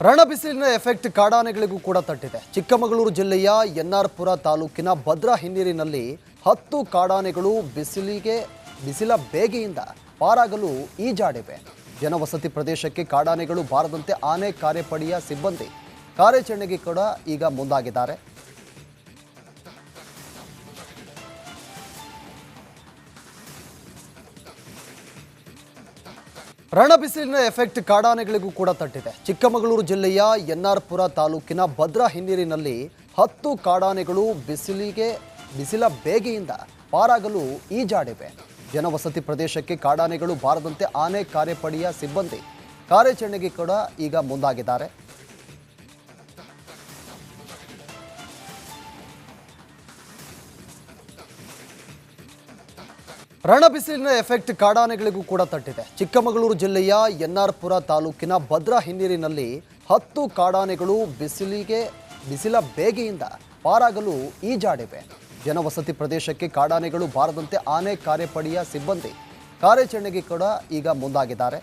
ರಣಬಿಸಿಲಿನ effect ಕಾಡಾನೆಗಳಿಗೂ ಕೂಡ ತಟ್ಟಿದೆ. ಚಿಕ್ಕಮಗಳೂರು ಜಿಲ್ಲೆಯ N R ಪುರ ತಾಲೂಕಿನ ಭದ್ರಾ ಹಿನ್ನೀರಿನಲ್ಲಿ 10 ಕಾಡಾನೆಗಳು ಬಿಸಿಲ ಬೇಗೆಯಿಂದ ಪಾರಾಗಲು ಈಜಾಡಿವೆ. ಜನವಸತಿ ಪ್ರದೇಶಕ್ಕೆ ಕಾಡಾನೆಗಳು ಬಾರದಂತೆ ಆನೆ ಕಾರ್ಯಪಡೆಯ ಸಿಬ್ಬಂದಿ ಕಾರ್ಯಾಚರಣೆಗೆ ಕೂಡ ಈಗ ಮುಂದಾಗಿದ್ದಾರೆ. ರಣಬಿಸಿಲಿನ ಎಫೆಕ್ಟ್ ಕಾಡಾನೆಗಳಿಗೂ ಕೂಡ ತಟ್ಟಿದೆ. ಚಿಕ್ಕಮಗಳೂರು ಜಿಲ್ಲೆಯ ಎನ್ಆರ್ ಪುರ ತಾಲೂಕಿನ ಭದ್ರಾ ಹಿನ್ನೀರಿನಲ್ಲಿ 10 ಕಾಡಾನೆಗಳು ಬಿಸಿಲ ಬೇಗೆಯಿಂದ ಪಾರಾಗಲು ಈಜಾಡಿವೆ. ಜನವಸತಿ ಪ್ರದೇಶಕ್ಕೆ ಕಾಡಾನೆಗಳು ಬಾರದಂತೆ ಆನೆ ಕಾರ್ಯಪಡೆಯ ಸಿಬ್ಬಂದಿ ಕಾರ್ಯಾಚರಣೆಗೆ ಕೂಡ ಈಗ ಮುಂದಾಗಿದ್ದಾರೆ. ರಣಬಿಸಿಲಿನ ಎಫೆಕ್ಟ್ ಕಾಡಾನೆಗಳಿಗೂ ಕೂಡ ತಟ್ಟಿದೆ. ಚಿಕ್ಕಮಗಳೂರು ಜಿಲ್ಲೆಯ ಎನ್ಆರ್ ಪುರ ತಾಲೂಕಿನ ಭದ್ರಾ ಹಿನ್ನೀರಿನಲ್ಲಿ 10 ಕಾಡಾನೆಗಳು ಬಿಸಿಲ ಬೇಗೆಯಿಂದ ಪಾರಾಗಲು ಈಜಾಡಿವೆ. ಜನವಸತಿ ಪ್ರದೇಶಕ್ಕೆ ಕಾಡಾನೆಗಳು ಬಾರದಂತೆ ಆನೆ ಕಾರ್ಯಪಡೆಯ ಸಿಬ್ಬಂದಿ ಕಾರ್ಯಾಚರಣೆಗೆ ಕೂಡ ಈಗ ಮುಂದಾಗಿದ್ದಾರೆ.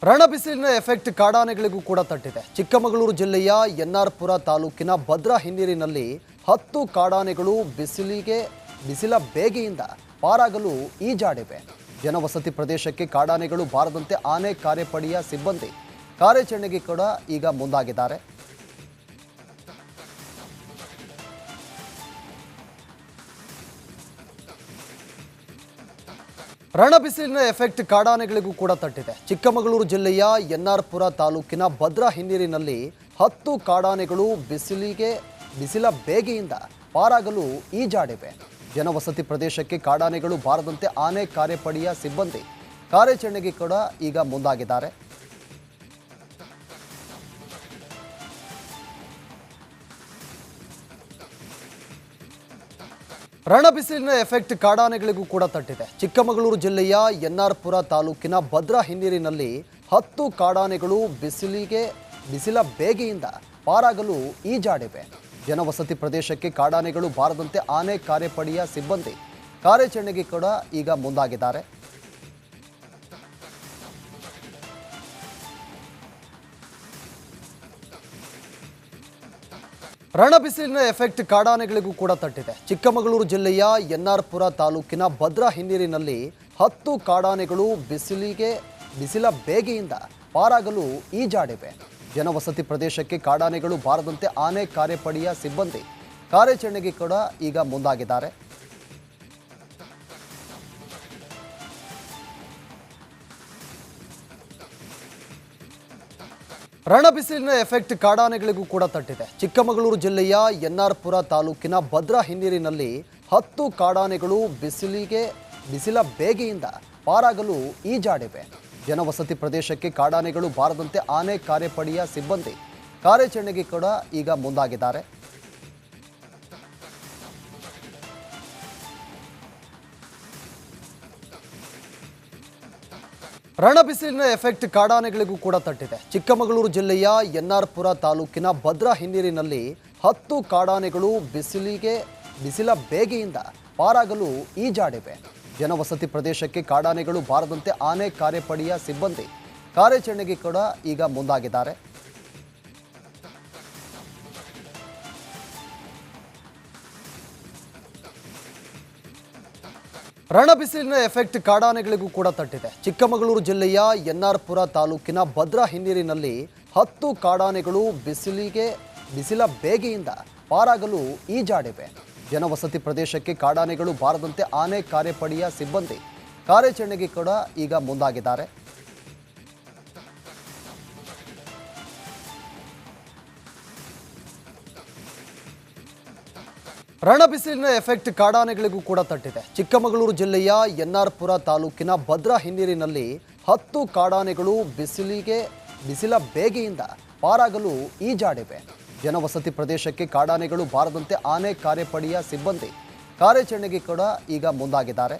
ರಣಬಿಸಿಲಿನ ಎಫೆಕ್ಟ್ ಕಾಡಾನೆಗಳಿಗೂ ಕೂಡ ತಟ್ಟಿದೆ. ಚಿಕ್ಕಮಗಳೂರು ಜಿಲ್ಲೆಯ ಎನ್ಆರ್ ಪುರ ತಾಲೂಕಿನ ಭದ್ರಾ ಹಿನ್ನೀರಿನಲ್ಲಿ 10 ಕಾಡಾನೆಗಳು ಬಿಸಿಲ ಬೇಗೆಯಿಂದ ಪಾರಾಗಲು ಈಜಾಡಿವೆ. ಜನವಸತಿ ಪ್ರದೇಶಕ್ಕೆ ಕಾಡಾನೆಗಳು ಬಾರದಂತೆ ಆನೆ ಕಾರ್ಯಪಡೆಯ ಸಿಬ್ಬಂದಿ ಕಾರ್ಯಾಚರಣೆಗೆ ಕೂಡ ಈಗ ಮುಂದಾಗಿದ್ದಾರೆ. ರಣಬಿಸಿಲಿನ ಎಫೆಕ್ಟ್ ಕಾಡಾನೆಗಳಿಗೂ ಕೂಡ ತಟ್ಟಿದೆ. ಚಿಕ್ಕಮಗಳೂರು ಜಿಲ್ಲೆಯ ಎನ್ಆರ್ ಪುರ ತಾಲೂಕಿನ ಭದ್ರಾ ಹಿನ್ನೀರಿನಲ್ಲಿ 10 ಕಾಡಾನೆಗಳು ಬಿಸಿಲ ಬೇಗೆಯಿಂದ ಪಾರಾಗಲು ಈಜಾಡಿವೆ. ಜನವಸತಿ ಪ್ರದೇಶಕ್ಕೆ ಕಾಡಾನೆಗಳು ಬಾರದಂತೆ ಆನೆ ಕಾರ್ಯಪಡೆಯ ಸಿಬ್ಬಂದಿ ಕಾರ್ಯಾಚರಣೆಗೆ ಕೂಡ ಈಗ ಮುಂದಾಗಿದ್ದಾರೆ. ರಣಬಿಸಿಲಿನ ಎಫೆಕ್ಟ್ ಕಾಡಾನೆಗಳಿಗೂ ಕೂಡ ತಟ್ಟಿದೆ. ಚಿಕ್ಕಮಗಳೂರು ಜಿಲ್ಲೆಯ ಎನ್ಆರ್ ಪುರ ತಾಲೂಕಿನ ಭದ್ರಾ ಹಿನ್ನೀರಿನಲ್ಲಿ 10 ಕಾಡಾನೆಗಳು ಬಿಸಿಲ ಬೇಗೆಯಿಂದ ಪಾರಾಗಲು ಈಜಾಡಿವೆ. ಜನವಸತಿ ಪ್ರದೇಶಕ್ಕೆ ಕಾಡಾನೆಗಳು ಬಾರದಂತೆ ಆನೆ ಕಾರ್ಯಪಡೆಯ ಸಿಬ್ಬಂದಿ ಕಾರ್ಯಾಚರಣೆಗೆ ಕೂಡ ಈಗ ಮುಂದಾಗಿದ್ದಾರೆ. ರಣಬಿಸಿಲಿನ ಎಫೆಕ್ಟ್ ಕಾಡಾನೆಗಳಿಗೂ ಕೂಡ ತಟ್ಟಿದೆ. ಚಿಕ್ಕಮಗಳೂರು ಜಿಲ್ಲೆಯ ಎನ್ಆರ್ ಪುರ ತಾಲೂಕಿನ ಭದ್ರಾ ಹಿನ್ನೀರಿನಲ್ಲಿ 10 ಕಾಡಾನೆಗಳು ಬಿಸಿಲ ಬೇಗೆಯಿಂದ ಪಾರಾಗಲು ಈಜಾಡಿವೆ. ಜನವಸತಿ ಪ್ರದೇಶಕ್ಕೆ ಕಾಡಾನೆಗಳು ಬಾರದಂತೆ ಆನೆ ಕಾರ್ಯಪಡೆಯ ಸಿಬ್ಬಂದಿ ಕಾರ್ಯಾಚರಣೆಗೆ ಕೂಡ ಈಗ ಮುಂದಾಗಿದ್ದಾರೆ. ರಣಬಿಸಿಲಿನ ಎಫೆಕ್ಟ್ ಕಾಡಾನೆಗಳಿಗೂ ಕೂಡ ತಟ್ಟಿದೆ. ಚಿಕ್ಕಮಗಳೂರು ಜಿಲ್ಲೆಯ ಎನ್ಆರ್ ಪುರ ತಾಲೂಕಿನ ಭದ್ರಾ ಹಿನ್ನೀರಿನಲ್ಲಿ 10 ಕಾಡಾನೆಗಳು ಬಿಸಿಲ ಬೇಗೆಯಿಂದ ಪಾರಾಗಲು ಈಜಾಡಿವೆ. ಜನವಸತಿ ಪ್ರದೇಶಕ್ಕೆ ಕಾಡಾನೆಗಳು ಬಾರದಂತೆ ಆನೆ ಕಾರ್ಯಪಡೆಯ ಸಿಬ್ಬಂದಿ ಕಾರ್ಯಾಚರಣೆಗೆ ಕೂಡ ಈಗ ಮುಂದಾಗಿದ್ದಾರೆ. ರಣಬಿಸಿಲಿನ ಎಫೆಕ್ಟ್ ಕಾಡಾನೆಗಳಿಗೂ ಕೂಡ ತಟ್ಟಿದೆ. ಚಿಕ್ಕಮಗಳೂರು ಜಿಲ್ಲೆಯ ಎನ್ಆರ್ ಪುರ ತಾಲೂಕಿನ ಭದ್ರಾ ಹಿನ್ನೀರಿನಲ್ಲಿ 10 ಕಾಡಾನೆಗಳು ಬಿಸಿಲ ಬೇಗೆಯಿಂದ ಪಾರಾಗಲು ಈಜಾಡಿವೆ. ಜನವಸತಿ ಪ್ರದೇಶಕ್ಕೆ ಕಾಡಾನೆಗಳು ಬಾರದಂತೆ ಆನೆ ಕಾರ್ಯಪಡೆಯ ಸಿಬ್ಬಂದಿ ಕಾರ್ಯಾಚರಣೆಗೆ ಕೂಡ ಈಗ ಮುಂದಾಗಿದ್ದಾರೆ. ರಣಬಿಸಿಲಿನ ಎಫೆಕ್ಟ್ ಕಾಡಾನೆಗಳಿಗೂ ಕೂಡ ತಟ್ಟಿದೆ. ಚಿಕ್ಕಮಗಳೂರು ಜಿಲ್ಲೆಯ ಎನ್ಆರ್ ಪುರ ತಾಲೂಕಿನ ಭದ್ರಾ ಹಿನ್ನೀರಿನಲ್ಲಿ 10 ಕಾಡಾನೆಗಳು ಬಿಸಿಲ ಬೇಗೆಯಿಂದ ಪಾರಾಗಲು ಈಜಾಡಿವೆ. ಜನವಸತಿ ಪ್ರದೇಶಕ್ಕೆ ಕಾಡಾನೆಗಳು ಬಾರದಂತೆ ಆನೆ ಕಾರ್ಯಪಡೆಯ ಸಿಬ್ಬಂದಿ ಕಾರ್ಯಾಚರಣೆಗೆ ಕೂಡ ಈಗ ಮುಂದಾಗಿದ್ದಾರೆ. ರಣಬಿಸಿಲಿನ ಎಫೆಕ್ಟ್ ಕಾಡಾನೆಗಳಿಗೂ ಕೂಡ ತಟ್ಟಿದೆ. ಚಿಕ್ಕಮಗಳೂರು ಜಿಲ್ಲೆಯ ಎನ್ಆರ್ ಪುರ ತಾಲೂಕಿನ ಭದ್ರಾ ಹಿನ್ನೀರಿನಲ್ಲಿ 10 ಕಾಡಾನೆಗಳು ಬಿಸಿಲ ಬೇಗೆಯಿಂದ ಪಾರಾಗಲು ಈಜಾಡಿವೆ. ಜನವಸತಿ ಪ್ರದೇಶಕ್ಕೆ ಕಾಡಾನೆಗಳು ಬಾರದಂತೆ ಆನೆ ಕಾರ್ಯಪಡೆಯ ಸಿಬ್ಬಂದಿ ಕಾರ್ಯಾಚರಣೆಗೆ ಕೂಡ ಈಗ ಮುಂದಾಗಿದ್ದಾರೆ.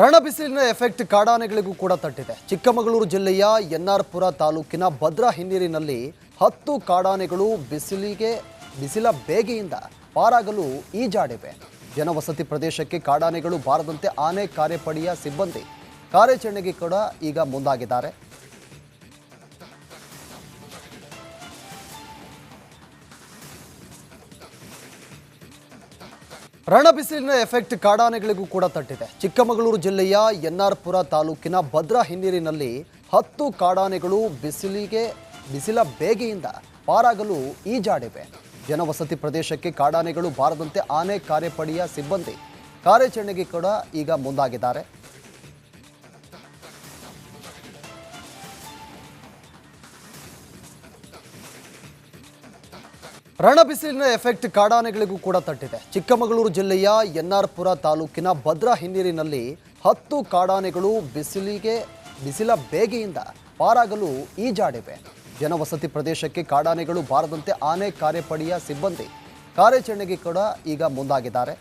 ರಣಬಿಸಿಲಿನ ಎಫೆಕ್ಟ್ ಕಾಡಾನೆಗಳಿಗೂ ಕೂಡ ತಟ್ಟಿದೆ. ಚಿಕ್ಕಮಗಳೂರು ಜಿಲ್ಲೆಯ ಎನ್ಆರ್ ಪುರ ತಾಲೂಕಿನ ಭದ್ರಾ ಹಿನ್ನೀರಿನಲ್ಲಿ 10 ಕಾಡಾನೆಗಳು ಬಿಸಿಲ ಬೇಗೆಯಿಂದ ಪಾರಾಗಲು ಈಜಾಡಿವೆ. ಜನವಸತಿ ಪ್ರದೇಶಕ್ಕೆ ಕಾಡಾನೆಗಳು ಬಾರದಂತೆ ಆನೆ ಕಾರ್ಯಪಡೆಯ ಸಿಬ್ಬಂದಿ ಕಾರ್ಯಾಚರಣೆಗೆ ಕೂಡ ಈಗ ಮುಂದಾಗಿದ್ದಾರೆ. ರಣಬಿಸಿಲಿನ ಎಫೆಕ್ಟ್ ಕಾಡಾನೆಗಳಿಗೂ ಕೂಡ ತಟ್ಟಿದೆ. ಚಿಕ್ಕಮಗಳೂರು ಜಿಲ್ಲೆಯ ಎನ್ಆರ್ ಪುರ ತಾಲೂಕಿನ ಭದ್ರಾ ಹಿನ್ನೀರಿನಲ್ಲಿ 10 ಕಾಡಾನೆಗಳು ಬಿಸಿಲ ಬೇಗೆಯಿಂದ ಪಾರಾಗಲು ಈಜಾಡಿವೆ. ಜನವಸತಿ ಪ್ರದೇಶಕ್ಕೆ ಕಾಡಾನೆಗಳು ಬಾರದಂತೆ ಆನೆ ಕಾರ್ಯಪಡೆಯ ಸಿಬ್ಬಂದಿ ಕಾರ್ಯಾಚರಣೆಗೆ ಕೂಡ ಈಗ ಮುಂದಾಗಿದ್ದಾರೆ. ರಣಬಿಸಿಲಿನ ಎಫೆಕ್ಟ್ ಕಾಡಾನೆಗಳಿಗೂ ಕೂಡ ತಟ್ಟಿದೆ. ಚಿಕ್ಕಮಗಳೂರು ಜಿಲ್ಲೆಯ ಎನ್ಆರ್ ಪುರ ತಾಲೂಕಿನ ಭದ್ರಾ ಹಿನ್ನೀರಿನಲ್ಲಿ 10 ಕಾಡಾನೆಗಳು ಬಿಸಿಲ ಬೇಗೆಯಿಂದ ಪಾರಾಗಲು ಈಜಾಡಿವೆ. ಜನವಸತಿ ಪ್ರದೇಶಕ್ಕೆ ಕಾಡಾನೆಗಳು ಬಾರದಂತೆ ಆನೆ ಕಾರ್ಯಪಡೆಯ ಸಿಬ್ಬಂದಿ ಕಾರ್ಯಾಚರಣೆಗೆ ಕೂಡ ಈಗ ಮುಂದಾಗಿದ್ದಾರೆ.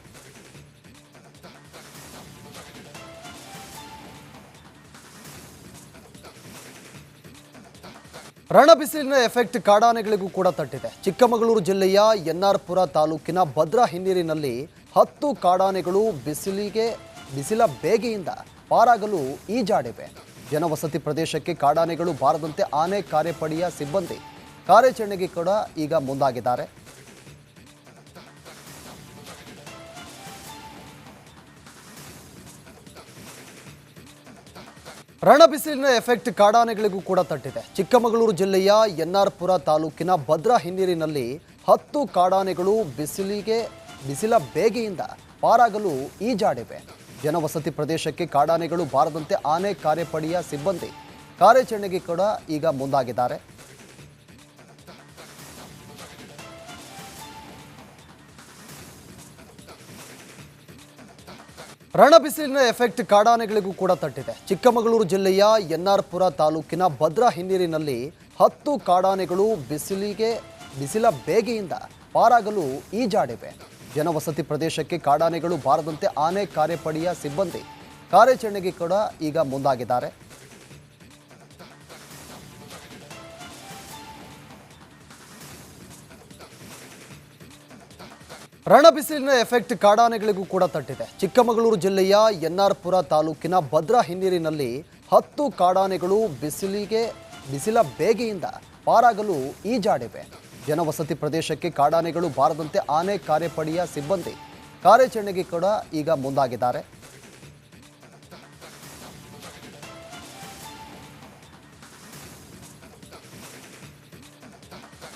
ರಣಬಿಸಿಲಿನ ಎಫೆಕ್ಟ್ ಕಾಡಾನೆಗಳಿಗೂ ಕೂಡ ತಟ್ಟಿದೆ. ಚಿಕ್ಕಮಗಳೂರು ಜಿಲ್ಲೆಯ ಎನ್ಆರ್ ಪುರ ತಾಲೂಕಿನ ಭದ್ರಾ ಹಿನ್ನೀರಿನಲ್ಲಿ 10 ಕಾಡಾನೆಗಳು ಬಿಸಿಲ ಬೇಗೆಯಿಂದ ಪಾರಾಗಲು ಈಜಾಡಿವೆ. ಜನವಸತಿ ಪ್ರದೇಶಕ್ಕೆ ಕಾಡಾನೆಗಳು ಬಾರದಂತೆ ಆನೆ ಕಾರ್ಯಪಡೆಯ ಸಿಬ್ಬಂದಿ ಕಾರ್ಯಾಚರಣೆಗೆ ಕೂಡ ಈಗ ಮುಂದಾಗಿದ್ದಾರೆ. ರಣಬಿಸಿಲಿನ ಎಫೆಕ್ಟ್ ಕಾಡಾನೆಗಳಿಗೂ ಕೂಡ ತಟ್ಟಿದೆ. ಚಿಕ್ಕಮಗಳೂರು ಜಿಲ್ಲೆಯ ಎನ್ಆರ್ ಪುರ ತಾಲೂಕಿನ ಭದ್ರಾ ಹಿನ್ನೀರಿನಲ್ಲಿ 10 ಕಾಡಾನೆಗಳು ಬಿಸಿಲ ಬೇಗೆಯಿಂದ ಪಾರಾಗಲು ಈಜಾಡಿವೆ. ಜನವಸತಿ ಪ್ರದೇಶಕ್ಕೆ ಕಾಡಾನೆಗಳು ಬಾರದಂತೆ ಆನೆ ಕಾರ್ಯಪಡೆಯ ಸಿಬ್ಬಂದಿ ಕಾರ್ಯಾಚರಣೆಗೆ ಕೂಡ ಈಗ ಮುಂದಾಗಿದ್ದಾರೆ. ರಣಬಿಸಿಲಿನ ಎಫೆಕ್ಟ್ ಕಾಡಾನೆಗಳಿಗೂ ಕೂಡ ತಟ್ಟಿದೆ. ಚಿಕ್ಕಮಗಳೂರು ಜಿಲ್ಲೆಯ ಎನ್ಆರ್ ಪುರ ತಾಲೂಕಿನ ಭದ್ರಾ ಹಿನ್ನೀರಿನಲ್ಲಿ 10 ಕಾಡಾನೆಗಳು ಬಿಸಿಲ ಬೇಗೆಯಿಂದ ಪಾರಾಗಲು ಈಜಾಡಿವೆ. ಜನವಸತಿ ಪ್ರದೇಶಕ್ಕೆ ಕಾಡಾನೆಗಳು ಬಾರದಂತೆ ಆನೆ ಕಾರ್ಯಪಡೆಯ ಸಿಬ್ಬಂದಿ ಕಾರ್ಯಾಚರಣೆಗೆ ಕೂಡ ಈಗ ಮುಂದಾಗಿದ್ದಾರೆ. ರಣಬಿಸಿಲಿನ ಎಫೆಕ್ಟ್ ಕಾಡಾನೆಗಳಿಗೂ ಕೂಡ ತಟ್ಟಿದೆ. ಚಿಕ್ಕಮಗಳೂರು ಜಿಲ್ಲೆಯ ಎನ್ಆರ್ ಪುರ ತಾಲೂಕಿನ ಭದ್ರಾ ಹಿನ್ನೀರಿನಲ್ಲಿ 10 ಕಾಡಾನೆಗಳು ಬಿಸಿಲ ಬೇಗೆಯಿಂದ ಪಾರಾಗಲು ಈಜಾಡಿವೆ. ಜನವಸತಿ ಪ್ರದೇಶಕ್ಕೆ ಕಾಡಾನೆಗಳು ಬಾರದಂತೆ ಆನೆ ಕಾರ್ಯಪಡೆಯ ಸಿಬ್ಬಂದಿ ಕಾರ್ಯಾಚರಣೆಗೆ ಕೂಡ ಈಗ ಮುಂದಾಗಿದ್ದಾರೆ.